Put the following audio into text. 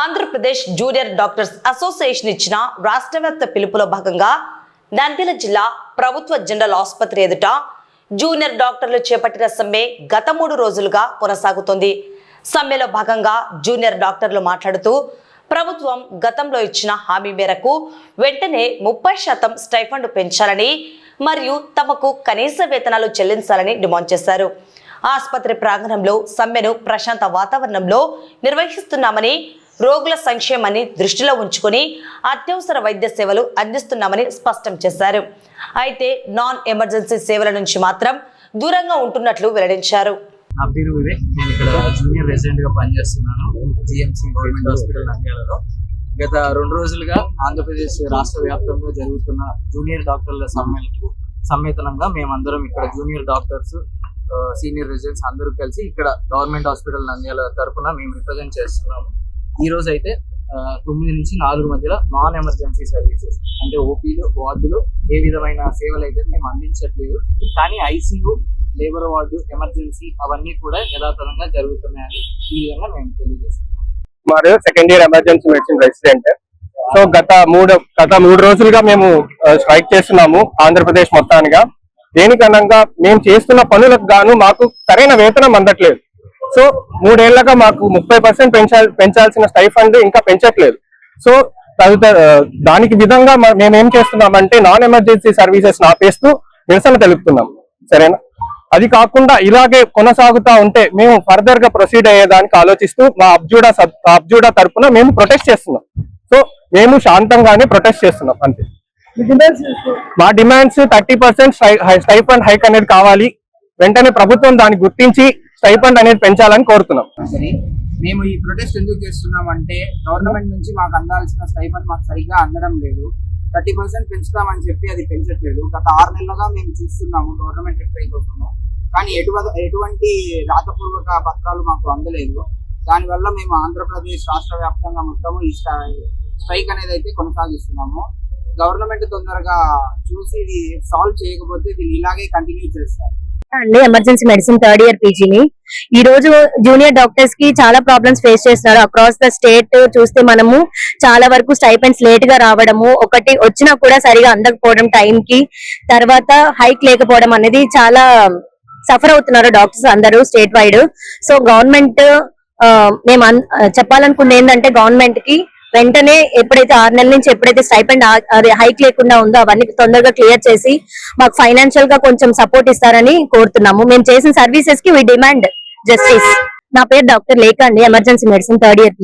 Andhra Pradesh junior doctors association ఇచ్చిన రాష్ట్రవ్యాప్త పిలుపులో భాగంగా నంద్యాల జిల్లా ప్రభుత్వ జనరల్ ఆసుపత్రి ఎదుట జూనియర్ డాక్టర్లు చేపట్టిన సమ్మె గత 3 రోజులుగా కొనసాగుతోంది. సమ్మెలో భాగంగా జూనియర్ డాక్టర్లు మాట్లాడుతూ ప్రభుత్వం గతంలో ఇచ్చిన హామీ మేరకు వెంటనే 30% స్టైఫండ్ పెంచాలని మరియు తమకు కనీస వేతనాలు చెల్లించాలని డిమాండ్ చేశారు. ఆసుపత్రి ప్రాంగణంలో సమ్మెను ప్రశాంత వాతావరణంలో నిర్వహిస్తున్నామని, రోగుల సంక్షేమాన్ని దృష్టిలో ఉంచుకొని అత్యవసర వైద్య సేవలు అందిస్తున్నామని స్పష్టం చేశారు. అయితే నాన్ ఎమర్జెన్సీ సేవల నుంచి మాత్రం దూరంగా ఉంటున్నట్లు వెల్లడించారు. నా పేరు వివేక్. నేను ఇక్కడ జూనియర్ రెసిడెంట్ గా పనిచేస్తున్నాను జిఎంసి గవర్నమెంట్ హాస్పిటల్ నంద్యాలలో. గత 2 రోజులుగా ఆంధ్రప్రదేశ్ రాష్ట్ర వ్యాప్తంగా జరుగుతున్న జూనియర్ డాక్టర్ల సమ్మేళనంగా మేమందరం ఇక్కడ జూనియర్ డాక్టర్స్, సీనియర్ రెసిడెంట్స్ అందరూ కలిసి ఇక్కడ గవర్నమెంట్ హాస్పిటల్ నంద్యాల తరఫున మేము రిప్రజెంట్ చేస్తున్నాము. ఈ రోజు అయితే 9 నుంచి 4 మధ్యలో నాన్ ఎమర్జెన్సీ సర్వీసెస్ అంటే ఓపీలు, వార్డులు ఏ విధమైన సేవలు అయితే మేము అందించట్లేదు. కానీ ఐసీయూ, లేబర్ వార్డు, ఎమర్జెన్సీ అవన్నీ కూడా యథాతథంగా జరుగుతున్నాయని ఈ విధంగా మేము తెలియజేస్తున్నాం. మరి second year emergency medicine resident. So గత 3 రోజులుగా మేము స్ట్రైక్ చేస్తున్నాము ఆంధ్రప్రదేశ్ మొత్తానిగా. దేనికనంగా మేము చేస్తున్న పనులకు గాను మాకు సరైన వేతనం అందట్లేదు. సో 3 ఏళ్లగా మాకు 30% పెంచాల్సిన స్టైఫండ్ ఇంకా పెంచట్లేదు. సో దానికి విధంగా మేమేం చేస్తున్నామంటే నాన్ ఎమర్జెన్సీ సర్వీసెస్ ఆపేస్తూ నిరసన తెలుపుతున్నాం. సరేనా? అది కాకుండా ఇలాగే కొనసాగుతా ఉంటే మేము ఫర్దర్ గా ప్రొసీడ్ అయ్యేదానికి ఆలోచిస్తూ మా అబ్జూడా తరఫున మేము ప్రొటెస్ట్ చేస్తున్నాం. సో మేము శాంతంగానే ప్రొటెస్ట్ చేస్తున్నాం అంతే. మా డిమాండ్స్ 30% స్టైఫండ్ హైక్ అనేది కావాలి. వెంటనే ప్రభుత్వం దాన్ని గుర్తించి స్టైఫండ్ అనేది పెంచాలని కోరుతున్నాం. మేము ఈ ప్రొటెస్ట్ ఎందుకు చేస్తున్నాం అంటే గవర్నమెంట్ నుంచి మాకు అందాల్సిన స్టైఫండ్ మాకు సరిగ్గా అందడం లేదు. 30% పెంచుతామని చెప్పి అది పెంచట్లేదు. గత 6 నెలలుగా మేము చూస్తున్నాము గవర్నమెంట్ రిప్లై కోసము. కానీ ఎటువంటి రాతపూర్వక పత్రాలు మాకు అందలేదు. దానివల్ల మేము ఆంధ్రప్రదేశ్ రాష్ట్ర వ్యాప్తంగా మొత్తము ఈ స్ట్రైక్ అనేది అయితే కొనసాగిస్తున్నాము. గవర్నమెంట్ తొందరగా చూసి ఇది సాల్వ్ చేయకపోతే దీన్ని ఇలాగే కంటిన్యూ చేస్తారు. అండి ఎమర్జెన్సీ మెడిసిన్ 3rd ఇయర్ పీజీని. ఈ రోజు జూనియర్ డాక్టర్స్ కి చాలా ప్రాబ్లమ్స్ ఫేస్ చేస్తున్నారు. అక్రాస్ ద స్టేట్ చూస్తే మనము చాలా వరకు స్టైపెండ్స్ లేట్ గా రావడము, ఒకటి వచ్చినా కూడా సరిగా అందకపోవడం టైం కి, తర్వాత హైక్ లేకపోవడం అనేది చాలా సఫర్ అవుతున్నారు డాక్టర్స్ అందరూ స్టేట్ వైడ్. సో గవర్నమెంట్ మేము చెప్పాలనుకుంది ఏంటంటే గవర్నమెంట్ కి వెంటనే ఎప్పుడైతే 6 నెలల నుంచి ఎప్పుడైతే స్టైపెండ్ హైక్ లేకుండా ఉందో అవన్నీ తొందరగా క్లియర్ చేసి మాకు ఫైనాన్షియల్ గా కొంచెం సపోర్ట్ ఇస్తారని కోరుతున్నాము. మేము చేసిన సర్వీసెస్ కి వి డిమాండ్ జస్టిస్. నా పేరు డాక్టర్ లేఖ అండి, ఎమర్జెన్సీ మెడిసిన్ 3rd ఇయర్.